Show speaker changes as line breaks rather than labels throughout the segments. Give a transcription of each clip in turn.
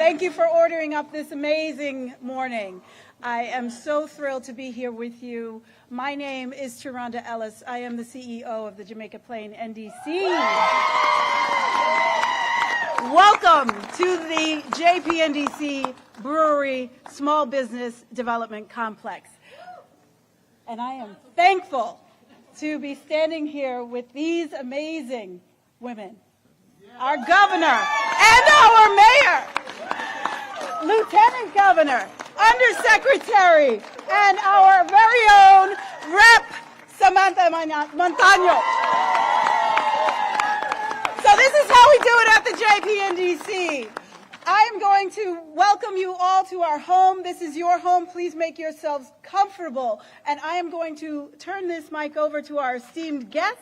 Thank you for ordering up this amazing morning. I am so thrilled to be here with you. My name is Tyranda Ellis. I am the CEO of the Jamaica Plain NDC. Welcome to the JPNDC Brewery Small Business Development Complex. And I am thankful to be standing here with these amazing women. Our governor and our mayor, lieutenant governor, undersecretary, and our very own Rep. Samantha Montaño. So this is how we do it at the JPNDC. I am going to welcome you all to our home. This is your home. Please make yourselves comfortable. And I am going to turn this mic over to our esteemed guests.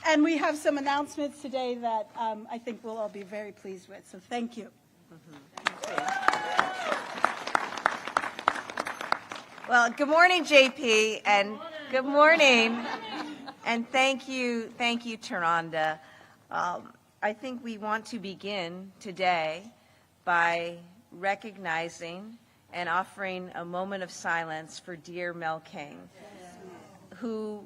And we have some announcements today that I think we'll all be very pleased with. So thank you.
Well, good morning, JP, and good morning. And thank you, Tyranda. I think we want to begin today by recognizing and offering a moment of silence for dear Mel King, who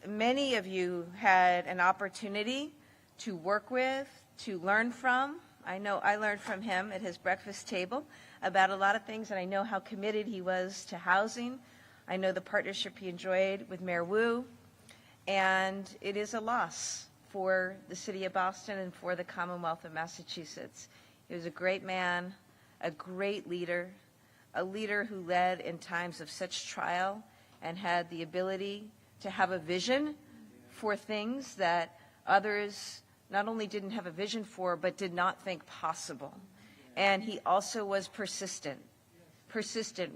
many of you had an opportunity to work with, to learn from. I know I learned from him at his breakfast table about a lot of things, and I know how committed he was to housing. I know the partnership he enjoyed with Mayor Wu, and it is a loss for the city of Boston and for the Commonwealth of Massachusetts. He was a great man, a great leader, a leader who led in times of such trial and had the ability to have a vision for things that others not only didn't have a vision for, but did not think possible. And he also was persistent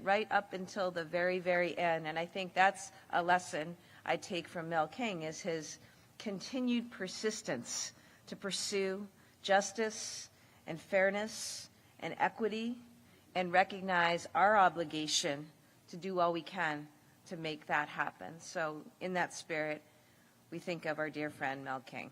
right up until the very, very end. And I think that's a lesson I take from Mel King, is his continued persistence to pursue justice and fairness and equity and recognize our obligation to do all we can to make that happen. So in that spirit, we think of our dear friend Mel King.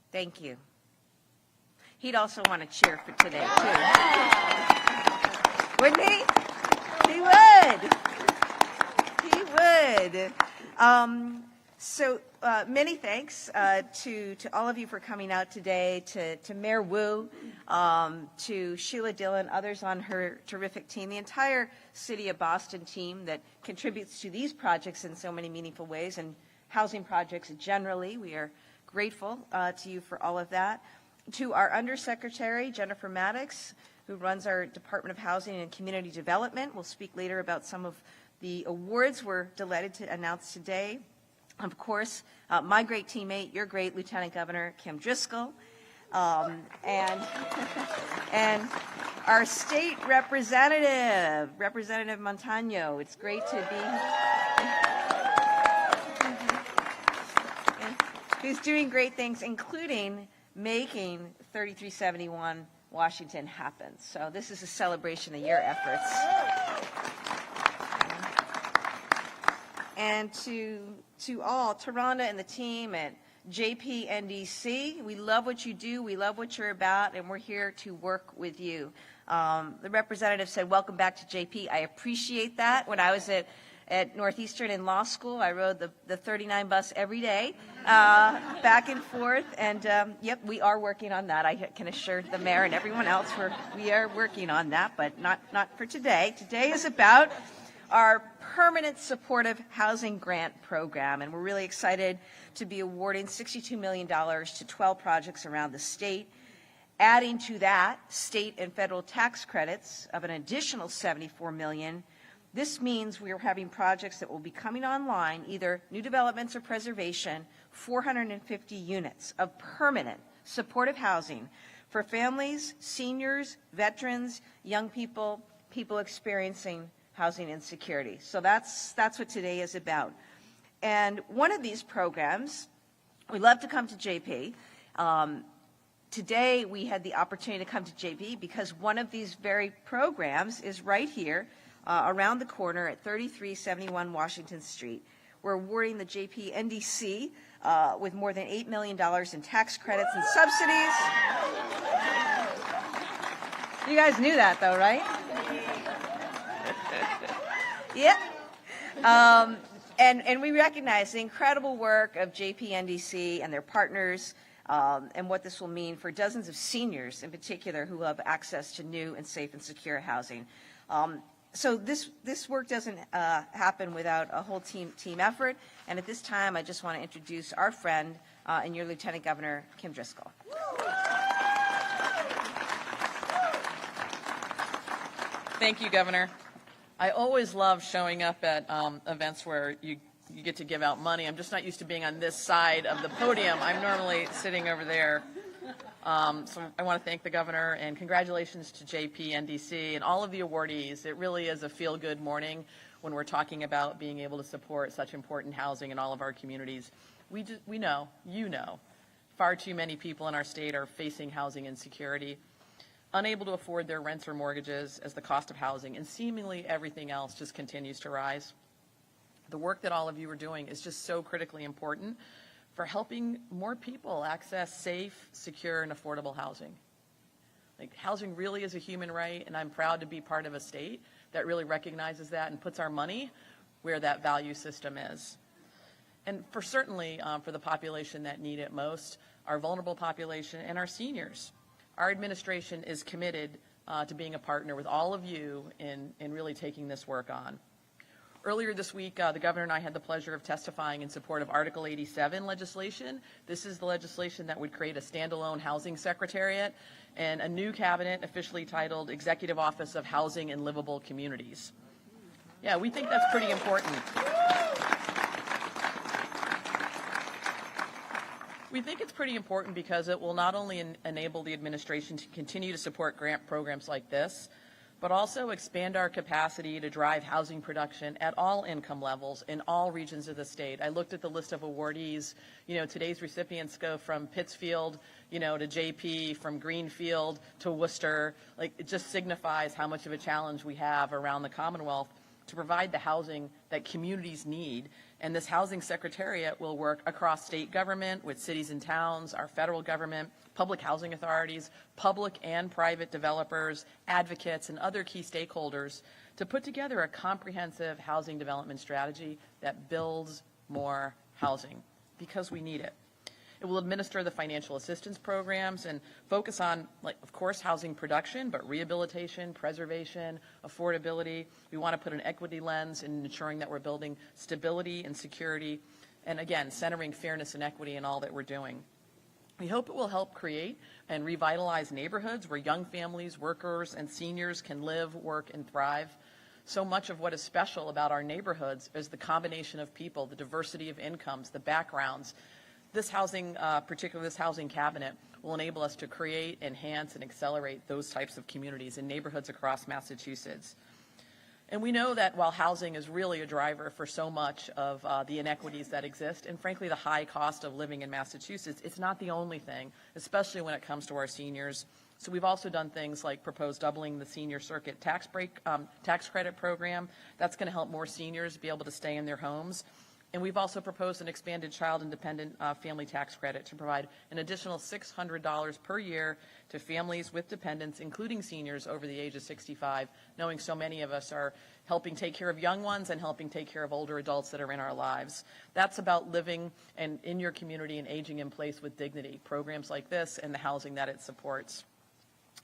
Thank you. He'd also want to cheer for today, too. Wouldn't he? He would. He would. So many thanks to all of you for coming out today, to Mayor Wu, to Sheila Dillon, others on her terrific team, the entire City of Boston team that contributes to these projects in so many meaningful ways, and housing projects generally. We are grateful to you for all of that. To our Undersecretary, Jennifer Maddox, who runs our Department of Housing and Community Development. We'll speak later about some of the awards we're delighted to announce today. Of course, my great teammate, your great Lieutenant Governor Kim Driscoll, and our state representative, Representative Montaño. It's great to be who's doing great things, including making 3371 Washington happen. So this is a celebration of your efforts. And to all, Tyranda and the team at JPNDC, we love what you do, we love what you're about, and we're here to work with you. The representative said, welcome back to JP. I appreciate that. When I was at Northeastern in law school, I rode the 39 bus every day, back and forth, and yep, we are working on that. I can assure the mayor and everyone else we are working on that, but not for today. Today is about our permanent supportive housing grant program, and we're really excited to be awarding $62 million to 12 projects around the state, adding to that state and federal tax credits of an additional $74 million. This means we are having projects that will be coming online, either new developments or preservation, 450 units of permanent supportive housing for families, seniors, veterans, young people, people experiencing housing insecurity. So that's what today is about. And one of these programs, we love to come to JP. Today we had the opportunity to come to JP because one of these very programs is right here around the corner at 3371 Washington Street. we're awarding the JP NDC with more than $8 million in tax credits and subsidies. You guys knew that, though, right? Yeah. And we recognize the incredible work of JPNDC and their partners and what this will mean for dozens of seniors in particular who have access to new and safe and secure housing. So this work doesn't happen without a whole team effort. And at this time, I just want to introduce our friend and your Lieutenant Governor, Kim Driscoll.
Thank you, Governor. I always love showing up at events where you get to give out money. I'm just not used to being on this side of the podium. I'm normally sitting over there. So I want to thank the Governor and congratulations to JPNDC and all of the awardees. It really is a feel-good morning when we're talking about being able to support such important housing in all of our communities. We know, you know, far too many people in our state are facing housing insecurity, unable to afford their rents or mortgages as the cost of housing and seemingly everything else just continues to rise. The work that all of you are doing is just so critically important for helping more people access safe, secure, and affordable housing. Like, housing really is a human right, and I'm proud to be part of a state that really recognizes that and puts our money where that value system is. And for certainly for the population that need it most, our vulnerable population and our seniors. Our administration is committed to being a partner with all of you in really taking this work on. Earlier this week, the Governor and I had the pleasure of testifying in support of Article 87 legislation. This is the legislation that would create a standalone housing secretariat and a new cabinet officially titled Executive Office of Housing and Livable Communities. Yeah, we think that's pretty important. We think it's pretty important because it will not only enable the administration to continue to support grant programs like this, but also expand our capacity to drive housing production at all income levels in all regions of the state. I looked at the list of awardees. You know, today's recipients go from Pittsfield, you know, to JP, from Greenfield to Worcester. Like, it just signifies how much of a challenge we have around the Commonwealth to provide the housing that communities need. And this housing secretariat will work across state government with cities and towns, our federal government, public housing authorities, public and private developers, advocates, and other key stakeholders to put together a comprehensive housing development strategy that builds more housing because we need it. It will administer the financial assistance programs and focus on, like, of course, housing production, but rehabilitation, preservation, affordability. We want to put an equity lens in ensuring that we're building stability and security, and again, centering fairness and equity in all that we're doing. We hope it will help create and revitalize neighborhoods where young families, workers, and seniors can live, work, and thrive. So much of what is special about our neighborhoods is the combination of people, the diversity of incomes, the backgrounds. This housing, particularly this housing cabinet, will enable us to create, enhance, and accelerate those types of communities in neighborhoods across Massachusetts. And we know that while housing is really a driver for so much of the inequities that exist, and frankly the high cost of living in Massachusetts, it's not the only thing, especially when it comes to our seniors. So we've also done things like propose doubling the senior circuit tax credit program. That's going to help more seniors be able to stay in their homes. And we've also proposed an expanded child independent family tax credit to provide an additional $600 per year to families with dependents, including seniors over the age of 65, knowing so many of us are helping take care of young ones and helping take care of older adults that are in our lives. That's about living and in your community and aging in place with dignity, programs like this and the housing that it supports.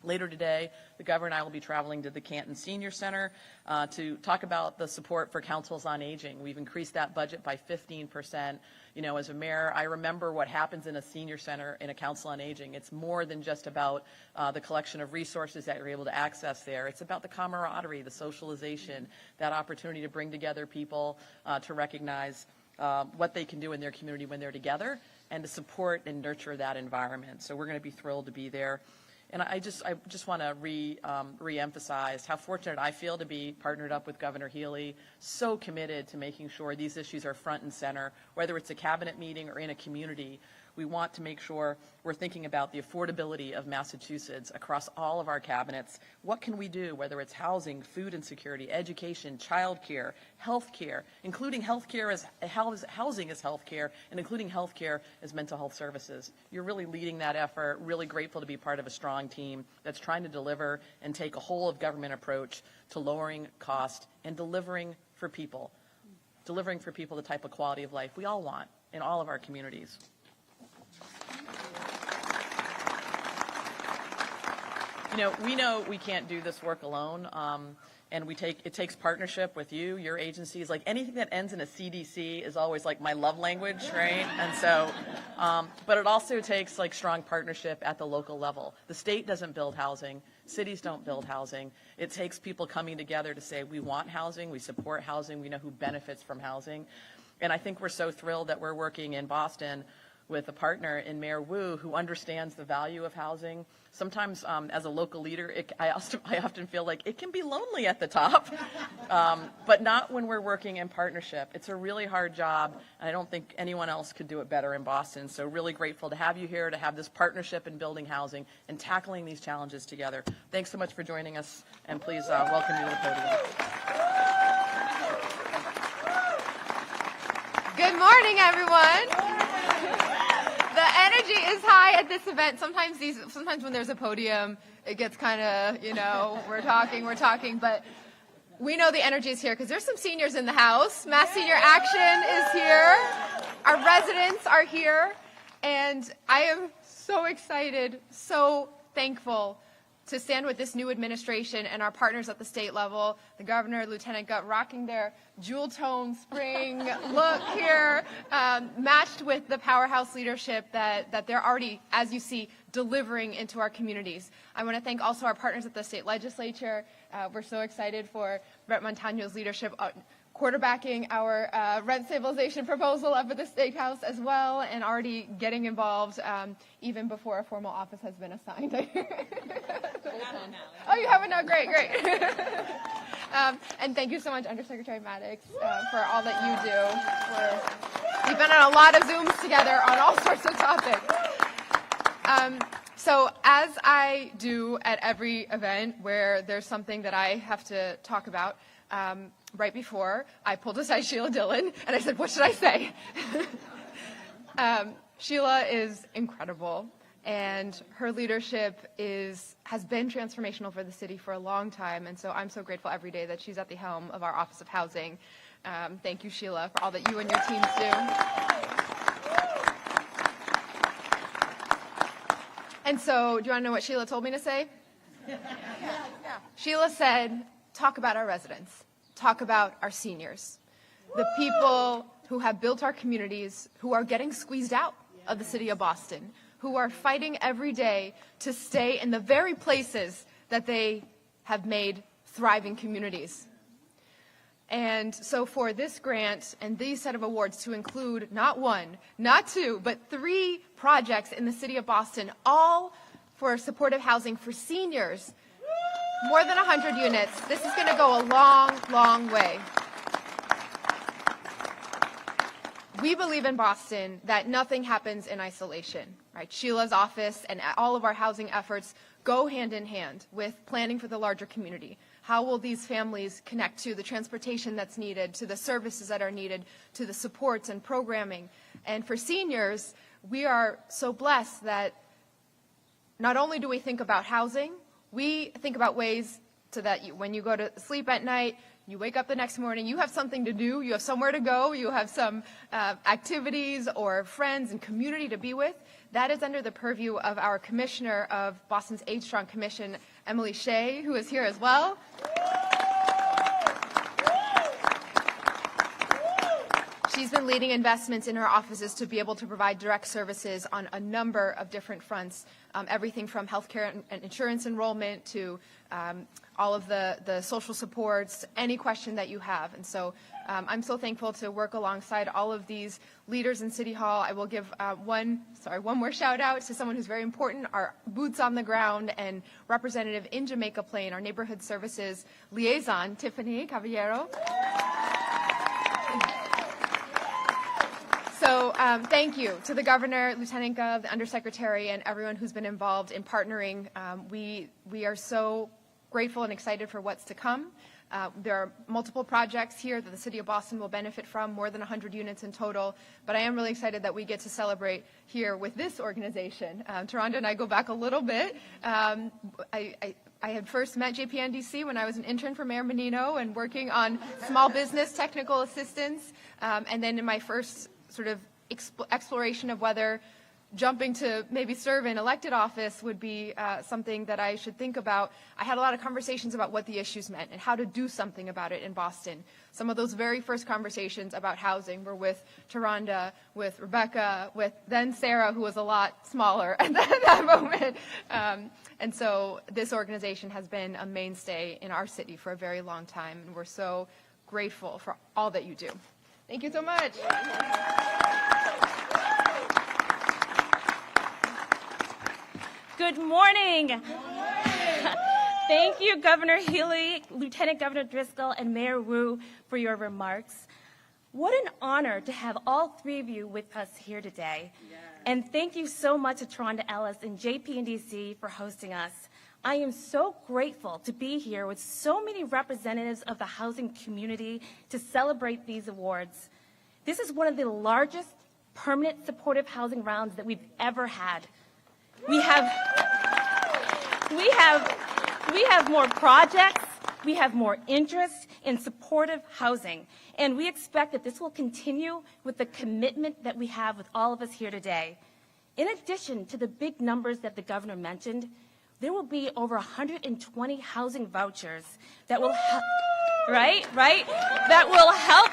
Later today, the Governor and I will be traveling to the Canton Senior Center to talk about the support for councils on aging. We've increased that budget by 15%. You know, as a mayor, I remember what happens in a senior center in a council on aging. It's more than just about the collection of resources that you're able to access there. It's about the camaraderie, the socialization, that opportunity to bring together people to recognize what they can do in their community when they're together and to support and nurture that environment. So we're going to be thrilled to be there. And I just want to re-emphasize how fortunate I feel to be partnered up with Governor Healey, so committed to making sure these issues are front and center, whether it's a cabinet meeting or in a community. we want to make sure we're thinking about the affordability of Massachusetts across all of our cabinets. What can we do, whether it's housing, food insecurity, education, childcare, healthcare, including healthcare as housing as healthcare, and including healthcare as mental health services. You're really leading that effort. Really grateful to be part of a strong team that's trying to deliver and take a whole of government approach to lowering cost and delivering for people the type of quality of life we all want in all of our communities. We know we can't do this work alone, and it takes partnership with you, your agencies. Like anything that ends in a CDC is always like my love language, right? And so, but it also takes like strong partnership at the local level. The state doesn't build housing. Cities don't build housing. It takes people coming together to say, we want housing, we support housing, we know who benefits from housing. And I think we're so thrilled that we're working in Boston with a partner in Mayor Wu who understands the value of housing. Sometimes as a local leader, I often feel like it can be lonely at the top, but not when we're working in partnership. It's a really hard job, and I don't think anyone else could do it better in Boston. So really grateful to have you here, to have this partnership in building housing and tackling these challenges together. Thanks so much for joining us, and please welcome you to the podium.
Good morning, everyone. The energy is high at this event. Sometimes when there's a podium, it gets kind of, we're talking, but we know the energy is here because there's some seniors in the house. Mass Senior Action is here. Our residents are here, and I am so excited, so thankful to stand with this new administration and our partners at the state level, the governor, Lieutenant Gutt, rocking their jewel tone spring look here, matched with the powerhouse leadership that they're already, as you see, delivering into our communities. I want to thank also our partners at the state legislature. We're so excited for Rep. Montaño's leadership quarterbacking our rent stabilization proposal up at the State House as well, and already getting involved even before a formal office has been assigned. Oh, you haven't now? Great. And thank you so much, Undersecretary Maddox, for all that you do. We've been on a lot of Zooms together on all sorts of topics. So as I do at every event where there's something that I have to talk about, right before, I pulled aside Sheila Dillon, and I said, what should I say? Sheila is incredible, and her leadership has been transformational for the city for a long time, and so I'm so grateful every day that she's at the helm of our Office of Housing. Thank you, Sheila, for all that you and your teams do. And so, do you want to know what Sheila told me to say? Yeah. Sheila said, talk about our residents. Talk about our seniors, the people who have built our communities, who are getting squeezed out of the city of Boston, who are fighting every day to stay in the very places that they have made thriving communities. And so for this grant and these set of awards to include not one, not two, but 3 projects in the city of Boston, all for supportive housing for seniors, more than 100 units. This is going to go a long, long way. We believe in Boston that nothing happens in isolation, right? Sheila's office and all of our housing efforts go hand in hand with planning for the larger community. How will these families connect to the transportation that's needed, to the services that are needed, to the supports and programming? And for seniors, we are so blessed that not only do we think about housing, we think about ways so that when you go to sleep at night, you wake up the next morning, you have something to do, you have somewhere to go, you have some activities or friends and community to be with. That is under the purview of our Commissioner of Boston's Age Strong Commission, Emily Shea, who is here as well. She's been leading investments in her offices to be able to provide direct services on a number of different fronts, everything from healthcare and insurance enrollment to all of the social supports, any question that you have. And so I'm so thankful to work alongside all of these leaders in City Hall. I will give one more shout out to someone who's very important, our boots on the ground and representative in Jamaica Plain, our neighborhood services liaison, Tiffany Caballero. So Thank you to the Governor, Lieutenant Gov, the Undersecretary, and everyone who's been involved in partnering. We are so grateful and excited for what's to come. There are multiple projects here that the City of Boston will benefit from, more than 100 units in total, but I am really excited that we get to celebrate here with this organization. Taronda and I go back a little bit. I had first met JPNDC when I was an intern for Mayor Menino and working on small business technical assistance, and then in my first sort of exploration of whether jumping to maybe serve in elected office would be something that I should think about. I had a lot of conversations about what the issues meant and how to do something about it in Boston. Some of those very first conversations about housing were with Taronda, with Rebecca, with then Sarah, who was a lot smaller at that moment. And so this organization has been a mainstay in our city for a very long time, and we're so grateful for all that you do. Thank you so much.
Good morning. Good morning. Thank you, Governor Healey, Lieutenant Governor Driscoll, and Mayor Wu for your remarks. What an honor to have all three of you with us here today. Yes. And thank you so much to Taronda Ellis and JPNDC for hosting us. I am so grateful to be here with so many representatives of the housing community to celebrate these awards. This is one of the largest permanent supportive housing rounds that we've ever had. We have more projects, we have more interest in supportive housing, and we expect that this will continue with the commitment that we have with all of us here today. In addition to the big numbers that the governor mentioned, there will be over 120 housing vouchers that will that will help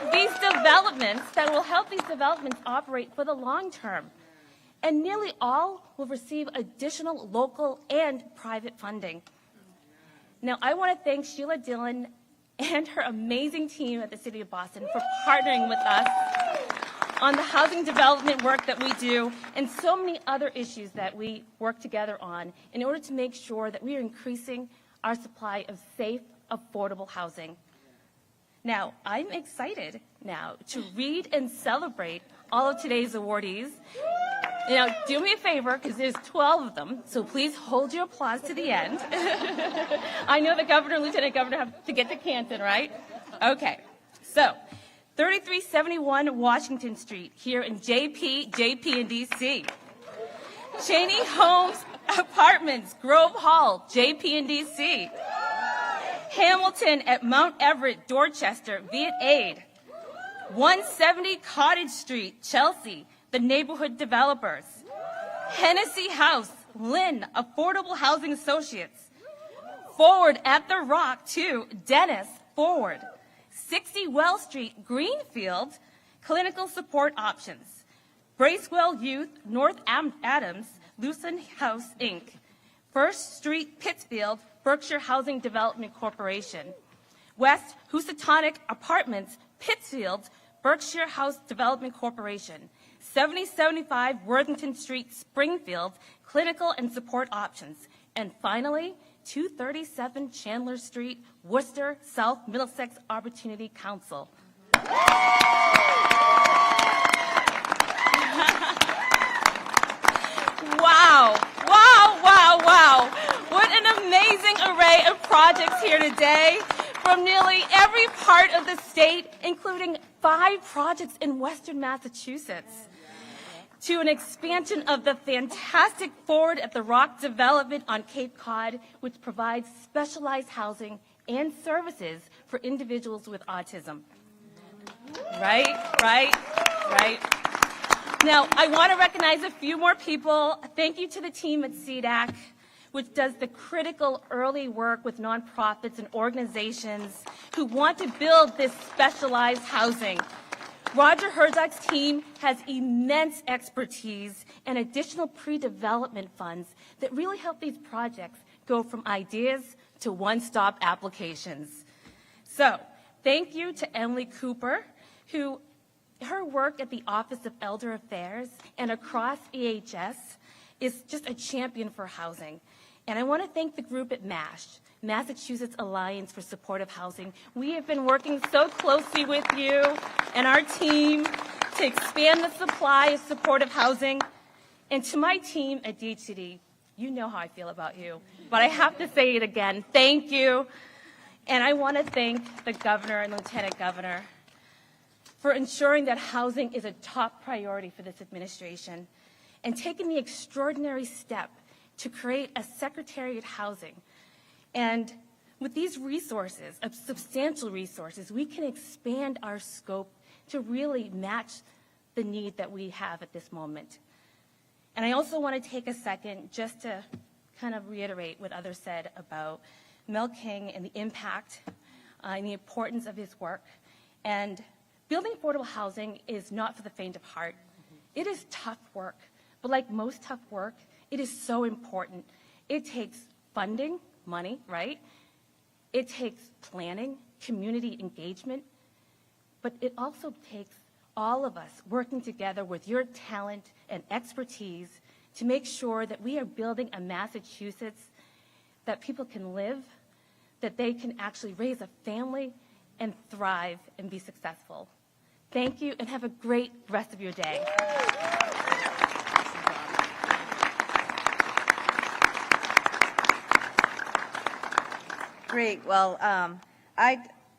these developments operate for the long term. And nearly all will receive additional local and private funding. Now, I want to thank Sheila Dillon and her amazing team at the City of Boston for partnering with us on the housing development work that we do and so many other issues that we work together on in order to make sure that we are increasing our supply of safe, affordable housing. Now, I'm excited now to read and celebrate all of today's awardees. Now, do me a favor, because there's 12 of them, so please hold your applause to the end. I know the governor and lieutenant governor have to get to Canton, right? Okay, so 3371 Washington Street here in JPNDC. Cheney Homes Apartments, Grove Hall, JPNDC. Hamilton at Mount Everett, Dorchester, Viet Aid. 170 Cottage Street, Chelsea, the neighborhood developers. Hennessy House, Lynn, Affordable Housing Associates. Forward at the Rock, 2, Dennis, Forward. 60 Wells Street, Greenfield, Clinical Support Options. Bracewell Youth, North Adams, Lucen House, Inc. 1st Street, Pittsfield, Berkshire Housing Development Corporation. West Housatonic Apartments, Pittsfield, Berkshire House Development Corporation. 7075 Worthington Street, Springfield, Clinical and Support Options. And finally, 237 Chandler Street, Worcester, South Middlesex Opportunity Council. Wow, wow, wow, wow. What an amazing array of projects here today from nearly every part of the state, including 5 projects in Western Massachusetts, to an expansion of the fantastic Forward at the Rock development on Cape Cod, which provides specialized housing and services for individuals with autism. Right. Now, I want to recognize a few more people. Thank you to the team at CDAC, which does the critical early work with nonprofits and organizations who want to build this specialized housing. Roger Herzog's team has immense expertise and additional pre-development funds that really help these projects go from ideas to one-stop applications. So, thank you to Emily Cooper, who her work at the Office of Elder Affairs and across EHS is just a champion for housing. And I want to thank the group at MASH, Massachusetts Alliance for Supportive Housing. We have been working so closely with you and our team to expand the supply of supportive housing. And to my team at DHCD, you know how I feel about you, but I have to say it again, thank you. And I want to thank the governor and lieutenant governor for ensuring that housing is a top priority for this administration and taking the extraordinary step to create a Secretary of Housing. And with these resources, substantial resources, we can expand our scope to really match the need that we have at this moment. And I also want to take a second just to kind of reiterate what others said about Mel King and the impact and the importance of his work. And building affordable housing is not for the faint of heart. It is tough work, but like most tough work, it is so important. It takes funding, money, right? It takes planning, community engagement, but it also takes all of us working together with your talent and expertise to make sure that we are building a Massachusetts that people can live, that they can actually raise a family and thrive and be successful. Thank you and have a great rest of your day.
Great. Well,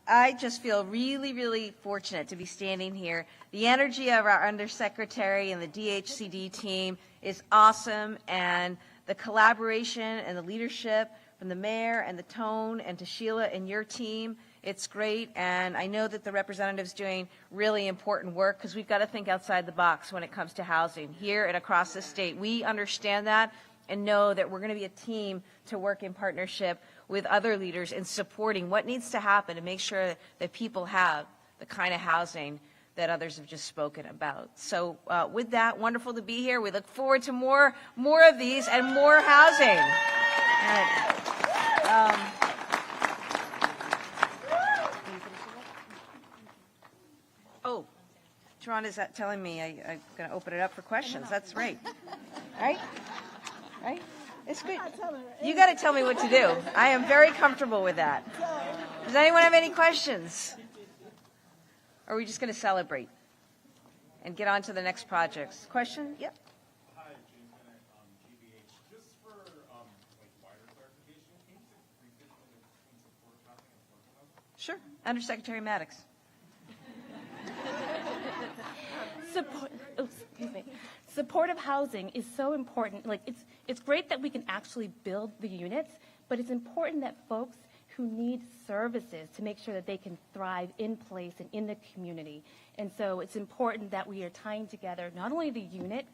I just feel really, really fortunate to be standing here. The energy of our Undersecretary and the DHCD team is awesome, and the collaboration and the leadership from the mayor and the tone and to Sheila and your team, it's great. And I know that the representative's doing really important work because we've got to think outside the box when it comes to housing here and across the state. We understand that and know that we're going to be a team to work in partnership with other leaders in supporting what needs to happen to make sure that people have the kind of housing that others have just spoken about. So with that, wonderful to be here. We look forward to more of these and more housing. Oh, Tron is telling me I'm going to open it up for questions. That's right. Right? It's good. You got to tell me what to do. I am very comfortable with that. Does anyone have any questions? Or are we just going to celebrate and get on to the next projects? Question? Yep.
Hi, James Bennett, GBH. Just for wider clarification, can you repeat the difference between support housing and affordable housing?
Sure. Undersecretary Maddox.
Supportive housing is so important. Like it's great that we can actually build the units, but it's important that folks who need services to make sure that they can thrive in place and in the community. And so it's important that we are tying together not only the unit,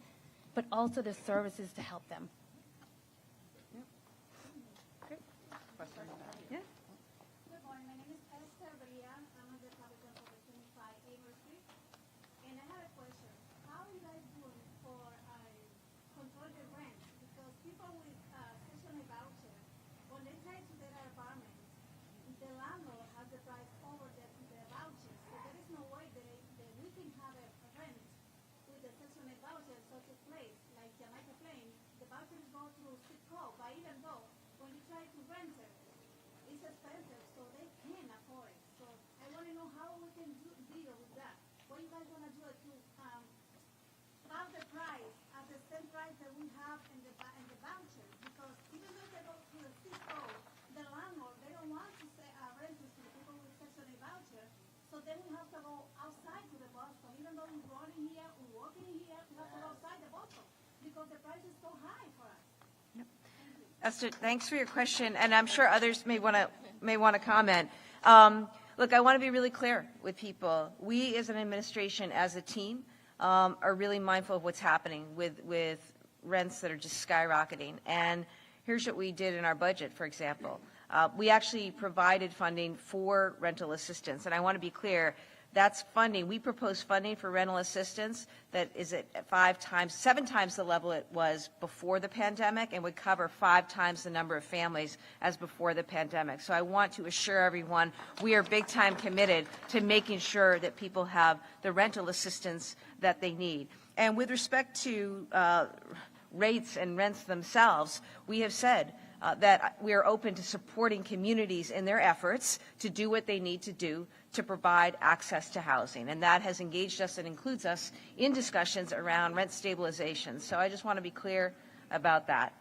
but also the services to help them.
Great. Yeah.
Good morning. My name is Esther Bria. I'm a Republican for the 25 Amos Street. And I have a question. How are you guys doing for control the rent? Because people with seasonal voucher, when they try to get an apartment, the landlord has the price over the voucher. So there is no way that we can have a rent with the seasonal voucher in such a place like Jamaica Plain. The vouchers go through Citco, but even though when you try to rent it, it's expensive, so they can't afford it. So I want to know how we can deal with that. What you guys want to do to have the price at the same price that we have in the voucher? Because even though they go to the Citco, the landlord, they don't want to say rent to the people with section voucher. So then we have to go outside to the bus stop. Even though we're running here, we're walking here, we have to go outside the bus stop because the price is so high for us.
Esther, thanks for your question, and I'm sure others may want to comment. Look, I want to be really clear with people. We, as an administration, as a team, are really mindful of what's happening with rents that are just skyrocketing. And here's what we did in our budget, for example. We actually provided funding for rental assistance, and I want to be clear. That's funding. We propose funding for rental assistance that is at 7 times the level it was before the pandemic and would cover 5 times the number of families as before the pandemic. So I want to assure everyone we are big time committed to making sure that people have the rental assistance that they need. And with respect to rates and rents themselves, we have said that we are open to supporting communities in their efforts to do what they need to do to provide access to housing. And that has engaged us and includes us in discussions around rent stabilization. So I just want to be clear about that.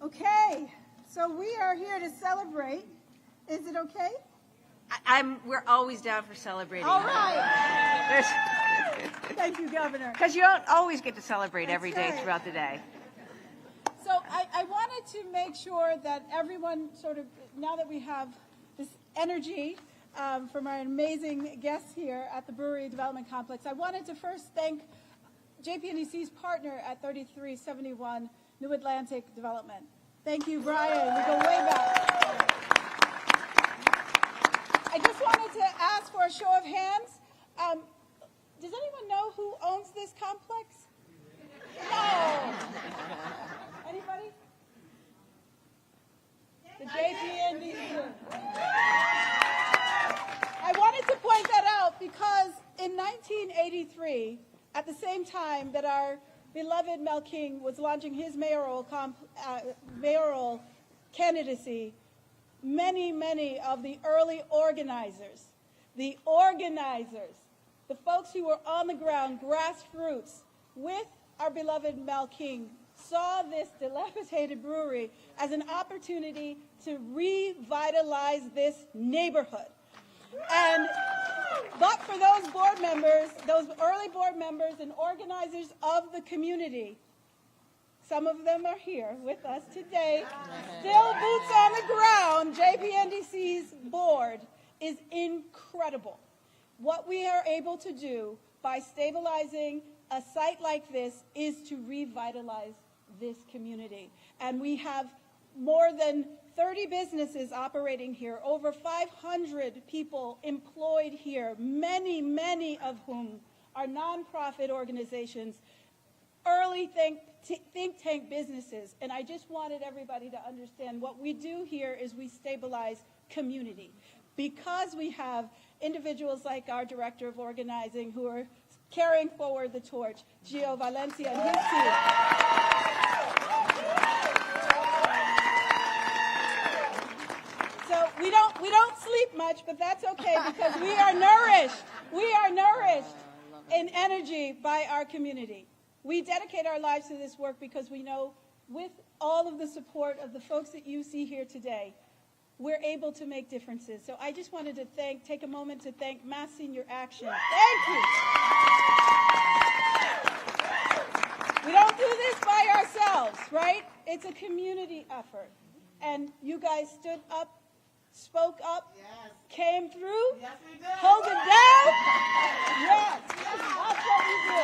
Okay, so we are here to celebrate. Is it okay?
We're always down for celebrating.
All right. Thank you, Governor.
Because you don't always get to celebrate every day
right.
throughout the day.
So I wanted to make sure that everyone sort of, now that we have this energy from our amazing guests here at the Brewery Development Complex, I wanted to first thank JP&DC's partner at 3371 New Atlantic Development. Thank you, Brian. We go way back. I just wanted to ask for a show of hands. Does anyone know who owns this complex? No. Anybody? The JP&DC. I wanted to point that out because in 1983, at the same time that our beloved Mel King was launching his mayoral candidacy, many of the early organizers, the folks who were on the ground, grassroots, with our beloved Mel King, saw this dilapidated brewery as an opportunity to revitalize this neighborhood. But for those board members, those early board members and organizers of the community, some of them are here with us today, still boots on the ground. JP&DC's board is incredible. What we are able to do by stabilizing a site like this is to revitalize this community. And we have more than 30 businesses operating here, over 500 people employed here, many of whom are nonprofit organizations, early think tank businesses. And I just wanted everybody to understand what we do here is we stabilize community. Because we have individuals like our director of organizing who are carrying forward the torch, Gio Valencia and his team. So we don't sleep much, but that's okay because we are nourished. We are nourished in energy by our community. We dedicate our lives to this work because we know with all of the support of the folks that you see here today, we're able to make differences. So I just wanted to take a moment to thank Mass Senior Action. Thank you. We don't do this by ourselves, right? It's a community effort. And you guys stood up, spoke up, yes. Came through, yes, we did. Hold it down. Yes, that's what we do.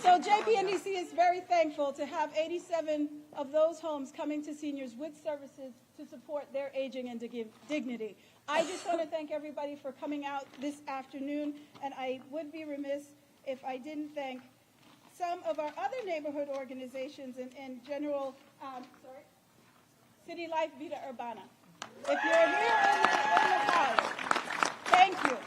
So JP&DC is very thankful to have 87 of those homes coming to seniors with services to support their aging and dignity. I just want to thank everybody for coming out this afternoon, and I would be remiss if I didn't thank some of our other neighborhood organizations and general, City Life Vida Urbana. If you're here in the house, thank you.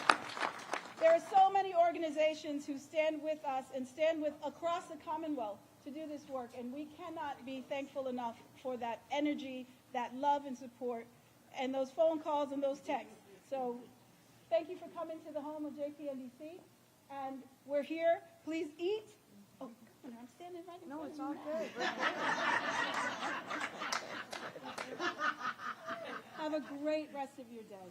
There are so many organizations who stand with us and stand with across the Commonwealth to do this work, and we cannot be thankful enough for that energy, that love and support, and those phone calls and those texts. So thank you for coming to the home of JP&DC, and we're here. Please eat. Oh, Governor, I'm standing right in front of you. No, it's all good. Have a great rest of your day.